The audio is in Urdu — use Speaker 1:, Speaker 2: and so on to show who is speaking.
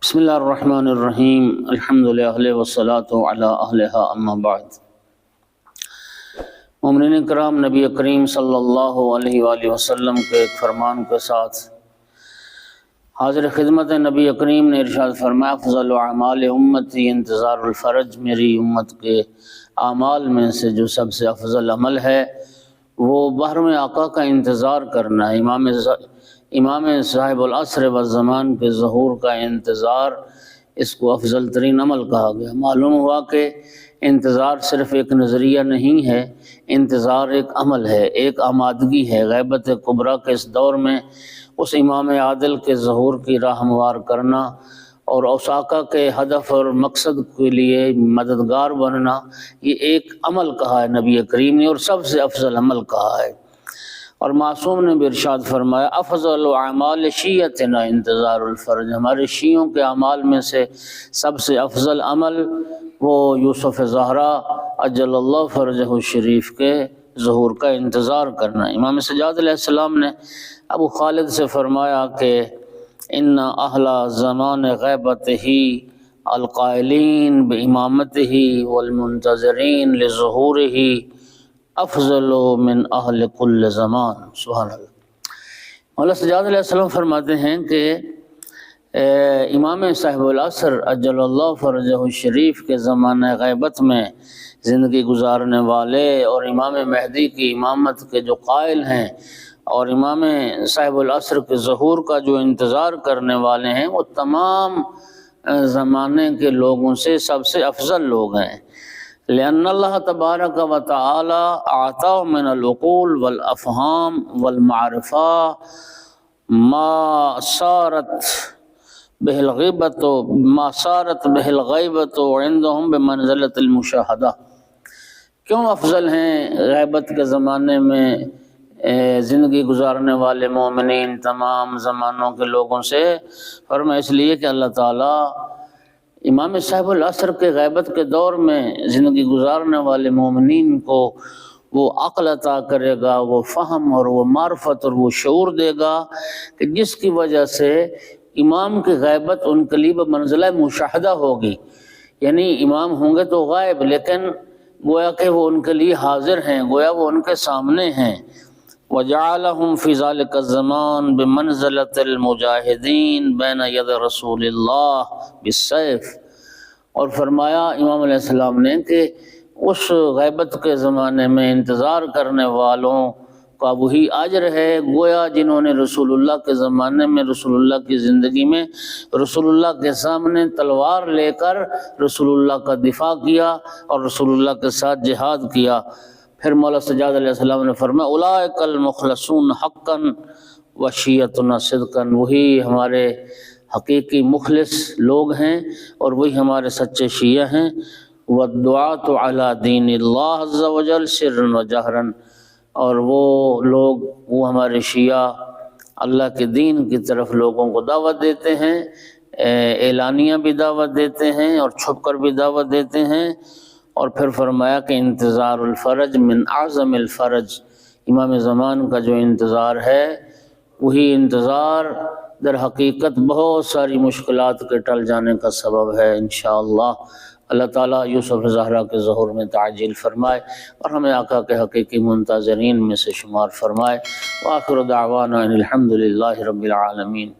Speaker 1: بسم اللہ الرحمن الرحیم، الحمدللہ والصلاۃ علی اہلہا اما بعد۔ مومنین کرام، نبی کریم صلی اللہ علیہ وآلہ وسلم کے ایک فرمان کے ساتھ حاضر خدمت نبی کریم نے ارشاد فرمایا، افضل اعمال امتی انتظار الفرج۔ میری امت کے اعمال میں سے جو سب سے افضل عمل ہے وہ بحرم آقا کا انتظار کرنا ہے۔ امام صاحب العصر والزمان کے ظہور کا انتظار، اس کو افضل ترین عمل کہا گیا۔ معلوم ہوا کہ انتظار صرف ایک نظریہ نہیں ہے، انتظار ایک عمل ہے، ایک آمادگی ہے۔ غیبت کبریٰ کے اس دور میں اس امام عادل کے ظہور کی راہ ہموار کرنا اور اس آقا کے ہدف اور مقصد کے لیے مددگار بننا، یہ ایک عمل کہا ہے نبی کریم نے، اور سب سے افضل عمل کہا ہے۔ اور معصوم نے بھی ارشاد فرمایا، افضل اعمال شیعتنا انتظار الفرج۔ ہمارے شیعوں کے اعمال میں سے سب سے افضل عمل وہ یوسف زہرا اجل اللہ فرجہ الشریف کے ظہور کا انتظار کرنا۔ امام سجاد علیہ السلام نے ابو خالد سے فرمایا کہ ان اہل زمان غیبتہ القائلین بامامتہ والمنتظرین لظہورہ افضل من اہل کل زمان۔ سبحان اللہ۔ مولا سجاد علیہ السلام فرماتے ہیں کہ امام صاحب العصر اجل اللہ فرجہ الشریف کے زمانہ غیبت میں زندگی گزارنے والے اور امام مہدی کی امامت کے جو قائل ہیں اور امام صاحب العصر کے ظہور کا جو انتظار کرنے والے ہیں، وہ تمام زمانے کے لوگوں سے سب سے افضل لوگ ہیں۔ لأن اللہ تبارک و تعالی اعطا من العقول والافہام والمعرفہ ما صارت به الغیبت عندهم بمنزلۃ المشاہدہ۔ کیوں افضل ہیں غیبت کے زمانے میں زندگی گزارنے والے مومنین تمام زمانوں کے لوگوں سے؟ فرمایا اس لیے کہ اللہ تعالیٰ امام صاحب العصر کے غیبت کے دور میں زندگی گزارنے والے مومنین کو وہ عقل عطا کرے گا، وہ فہم اور وہ معرفت اور وہ شعور دے گا کہ جس کی وجہ سے امام کی غیبت ان کے لیے منزلہ مشاہدہ ہوگی۔ یعنی امام ہوں گے تو غائب، لیکن گویا کہ وہ ان کے لیے حاضر ہیں، گویا وہ ان کے سامنے ہیں۔ وَجَعَلَهُمْ فِي ذَلِكَ الزَّمَانِ بِمَنْزِلَةِ الْمُجَاهِدِينَ بَيْنَ يَدِ رَسُولِ اللَّهِ بِالسَّيْفِ۔ اور فرمایا امام علیہ السلام نے کہ اس غیبت کے زمانے میں انتظار کرنے والوں کا وہی اجر ہے گویا جنہوں نے رسول اللہ کے زمانے میں، رسول اللہ کی زندگی میں رسول اللہ کے سامنے تلوار لے کر رسول اللہ کا دفاع کیا اور رسول اللہ کے ساتھ جہاد کیا۔ پھر مولا سجاد علیہ السلام نے فرمایا، اولئک المخلصون حقا وشیعتنا صدقا۔ وہی ہمارے حقیقی مخلص لوگ ہیں اور وہی ہمارے سچے شیعہ ہیں۔ والدعاۃ علی دین اللہ عز وجل سرا وجہرا۔ اور وہ لوگ، وہ ہمارے شیعہ اللہ کے دین کی طرف لوگوں کو دعوت دیتے ہیں، اعلانیہ بھی دعوت دیتے ہیں اور چھپ کر بھی دعوت دیتے ہیں۔ اور پھر فرمایا کہ انتظار الفرج من اعظم الفرج۔ امام زمان کا جو انتظار ہے وہی انتظار در حقیقت بہت ساری مشکلات کے ٹل جانے کا سبب ہے انشاءاللہ۔ اللہ تعالیٰ یوسف زہرا کے ظہور میں تعجیل فرمائے اور ہمیں آقا کے حقیقی منتظرین میں سے شمار فرمائے۔ وآخر دعوانا ان الحمد للہ رب العالمین۔